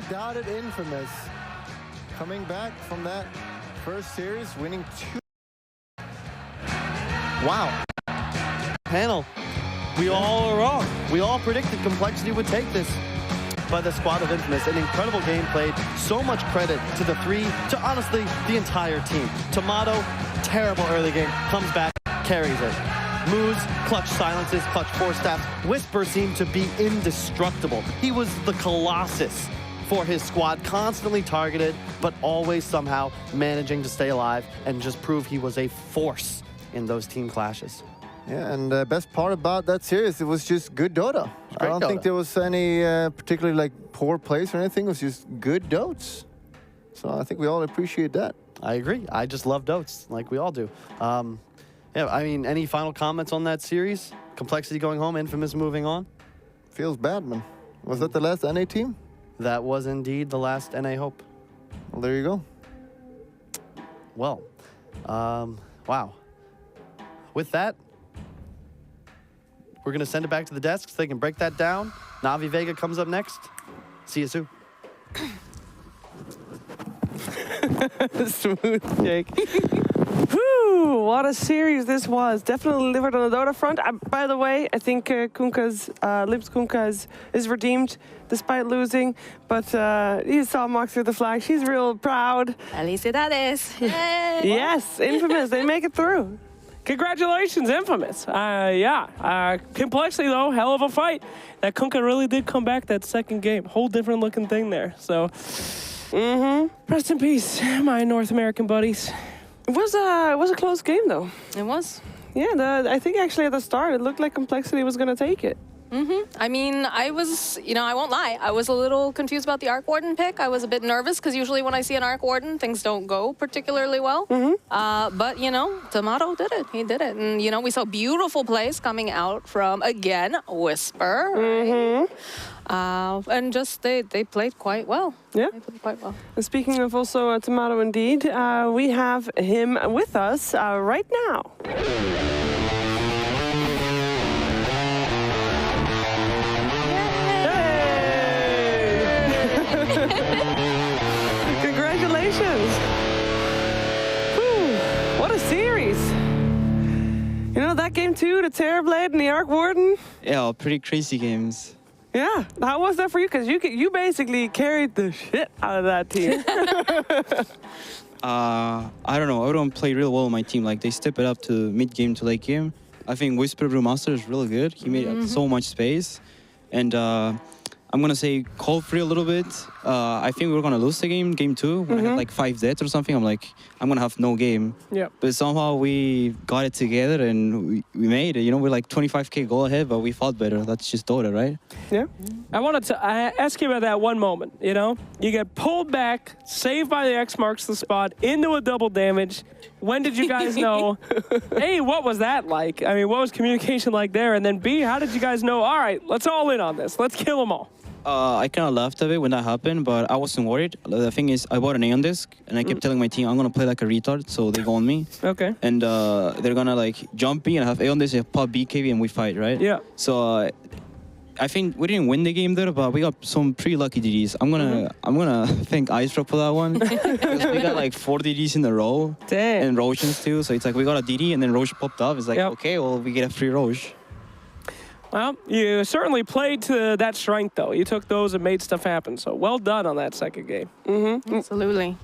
doubted Infamous. Coming back from that first series, winning 2. Wow. Panel. We all are wrong. We all predicted Complexity would take this. By the squad of Infamous, an incredible game played. So much credit to the 3, to honestly the entire team. Timado, terrible early game, comes back, carries it. Moves, clutch silences, clutch force staffs. Whisper seemed to be indestructible. He was the Colossus for his squad, constantly targeted, but always somehow managing to stay alive and just prove he was a force in those team clashes. Yeah, and the best part about that series, it was just good Dota. I don't think there was any particularly like poor plays or anything. It was just good Dotes. So I think we all appreciate that. I agree. I just love Dotes, like we all do. Yeah, I mean, any final comments on that series? Complexity going home, Infamous moving on? Feels bad, man. Was that the last NA team? That was indeed the last NA Hope. Well, there you go. Well, wow. With that, we're going to send it back to the desk so they can break that down. Navi Vega comes up next. See you soon. Smooth, Jake. Whew, what a series this was. Definitely delivered on the Dota front. By the way, I think Lips Kunkka is redeemed despite losing. But you saw Mox with the flag. She's real proud. Felicidades. Yes, Infamous. They make it through. Congratulations, Infamous. Complexity, though, hell of a fight. That Kunkka really did come back that second game. Whole different looking thing there. So, rest in peace, my North American buddies. It was a close game, though. It was. Yeah, I think actually at the start, it looked like Complexity was going to take it. I mean, I was, I won't lie. I was a little confused about the Arc Warden pick. I was a bit nervous because usually when I see an Arc Warden, things don't go particularly well. But, Timado did it. He did it. And, we saw beautiful plays coming out from, again, Whisper. Right? And just, they played quite well. Yeah. They played quite well. And speaking of also Timado indeed, we have him with us right now. Congratulations. Whew, what a series. That game too, the Terrorblade and the Arc Warden. Yeah, pretty crazy games. Yeah, how was that for you? Because you basically carried the shit out of that team. I don't know. Everyone played real well on my team. Like, they step it up to mid-game to late game. I think Whisper Brewmaster is really good. He made so much space. And I'm going to say cold free a little bit. I think we were going to lose the game 2. When I had like 5 deaths or something, I'm like, I'm going to have no game. Yeah. But somehow we got it together and we made it. We're like 25k goal ahead, but we fought better. That's just Dota, right? Yeah. I wanted to ask you about that one moment, You get pulled back, saved by the X marks the spot, into a double damage. When did you guys know, A, what was that like? I mean, what was communication like there? And then B, how did you guys know, all right, let's all in on this. Let's kill them all. I kind of laughed a bit when that happened, but I wasn't worried. The thing is, I bought an Aeon disc, and I kept telling my team, I'm going to play like a retard, so they go on me. Okay. And they're going to like jump me, and I have Aeon disc, pop BKB, and we fight, right? Yeah. So I think we didn't win the game there, but we got some pretty lucky DDs. I'm gonna thank Ice Drop for that one. Because we got like 4 DDs in a row. Damn. And Roshan's too, so it's like we got a DD, and then Roche popped up. It's like, okay, well, we get a free Roche. Well, you certainly played to that strength, though. You took those and made stuff happen. So well done on that second game. Absolutely.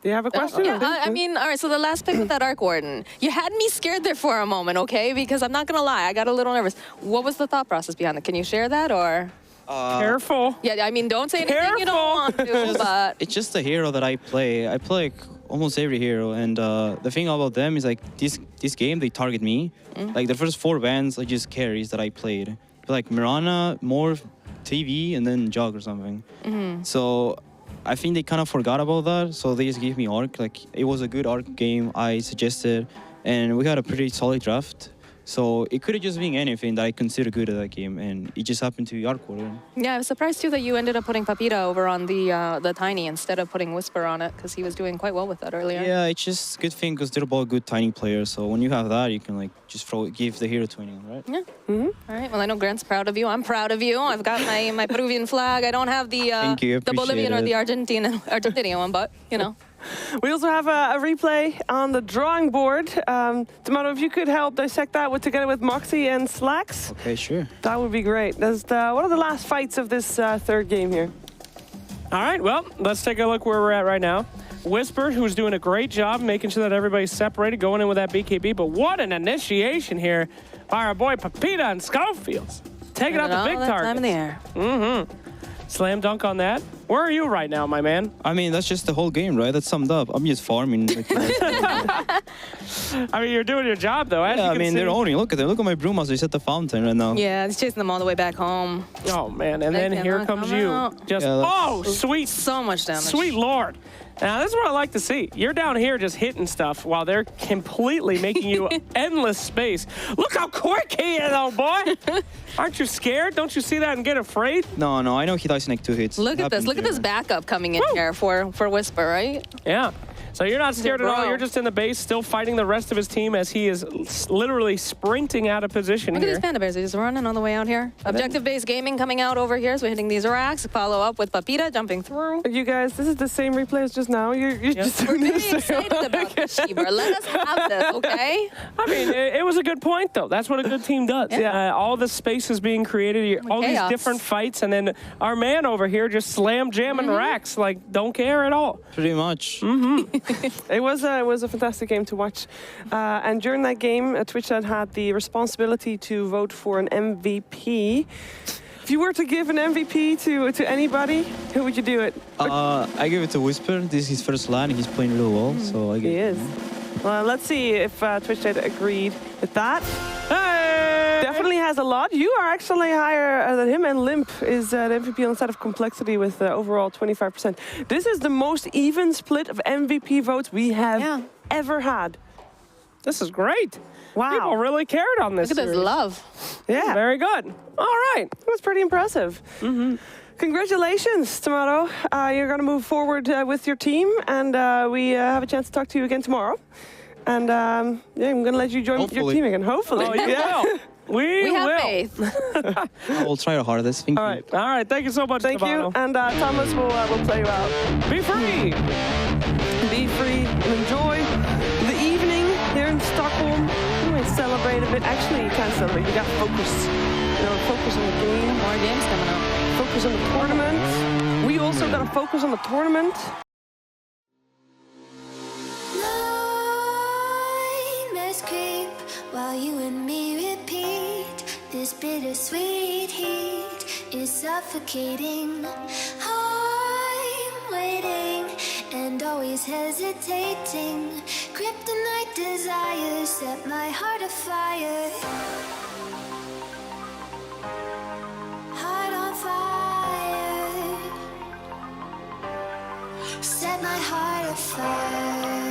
Do you have a question? Yeah, I mean, all right, so the last pick with that Arc Warden, you had me scared there for a moment, okay? Because I'm not going to lie, I got a little nervous. What was the thought process behind it? Can you share that, or? Careful. Yeah, I mean, don't say anything you don't want to, but... It's just the hero that I play. I play like almost every hero, and the thing about them is like this game, they target me. Like the first 4 bans are just carries that I played. Like Mirana, Morph, TV, and then Jug or something. So I think they kind of forgot about that, so they just gave me Arc. Like, it was a good Arc game, I suggested, and we had a pretty solid draft. So it could have just been anything that I consider good at that game, and it just happened to be Arc Warden. Yeah, I was surprised too that you ended up putting Papita over on the Tiny instead of putting Whisper on it, because he was doing quite well with that earlier. Yeah, it's just a good thing because they're both good Tiny players. So when you have that, you can like just give the hero to anyone, right? Yeah. All right. Well, I know Grant's proud of you. I'm proud of you. I've got my Peruvian flag. I don't have the Thank you, the Bolivian or appreciate the Argentinian one, but you know. We also have a replay on the drawing board. Timado, if you could help dissect that together with Moxie and Slacks, Okay, sure. that would be great. What are the last fights of this third game here? All right, well, let's take a look where we're at right now. Whisper, who's doing a great job making sure that everybody's separated, going in with that BKB. But what an initiation here by our boy Papita and Schofields. Taking out the big target. Time in the air. Slam dunk on that. Where are you right now, my man? I mean, that's just the whole game, right? That's summed up. I'm just farming. Like, I mean, you're doing your job, though. As yeah, you I can mean, see. they're owning. Look at them. Look at my Brewmaster. He's at the fountain right now. Yeah, he's chasing them all the way back home. Oh, man. And They then here cannot comes come you. out. Just, Yeah, oh, sweet. So much damage. Sweet Lord. Now, this is what I like to see. You're down here just hitting stuff while they're completely making you endless space. Look how quick he is, though, boy. Aren't you scared? Don't you see that and get afraid? No, I know he dies in like 2 hits. Look at this. Happens Look at here. this backup coming in here for Whisper, right? Yeah. So you're not scared at all. Bro. You're just in the base, still fighting the rest of his team as he is literally sprinting out of position Look at here. these panda bears. They're just running on the way out here. Objective-based gaming coming out over here. So we're hitting these racks. Follow up with Papita jumping through. You guys, this is the same replay as just now. You're just We're doing very the same. excited about this, Sheba. Let us have this, okay? I mean, it was a good point, though. That's what a good team does. Yeah. All the space is being created, all these Chaos. different fights, and then our man over here just slam jamming racks, like, don't care at all. Pretty much. It was a fantastic game to watch. And during that game, Twitch had the responsibility to vote for an MVP. If you were to give an MVP to anybody, who would you do it? I give it to Whisper. This is his first LAN. He's playing really well, so I give He it is. Well, let's see if Twitch agreed with that. Hey! Definitely has a lot. You are actually higher than him, and Limp is the MVP on the side of complexity with overall 25%. This is the most even split of MVP votes we have ever had. This is great. Wow. People really cared on this Look at this series. love. Yeah, Very good. All right. that was pretty impressive. Congratulations, Timado. You're going to move forward with your team, and we have a chance to talk to you again tomorrow. And I'm going to let you join your Hopefully. team again. Hopefully. Oh, you will. We We have will. faith. I will try the hardest. Thank All you. right. All right. Thank you so much, Thank you. Timado. And Thomas will play you out. Be free. Be free and enjoy the evening here in Stockholm. You might celebrate a bit. Actually, you can't celebrate. You got to focus. Focus on the game. More games coming up. Focus on the tournament. We also got to focus on the tournament. Nightmares creep while you and me repeat. This bittersweet heat is suffocating. I'm waiting and always hesitating. Kryptonite desires set my heart afire. Heart on fire. Set my heart afire.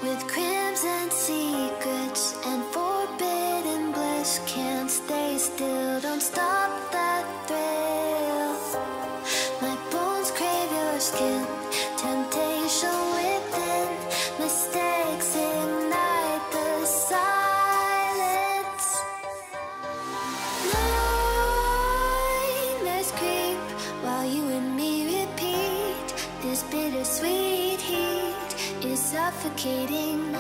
With crimson secrets and forbidden bliss, can't stay still, don't stop that thrill. My bones crave your skin, temptation within, mistakes ignite the silence. Nightmares creep while you and me repeat. This bittersweet heat is suffocating.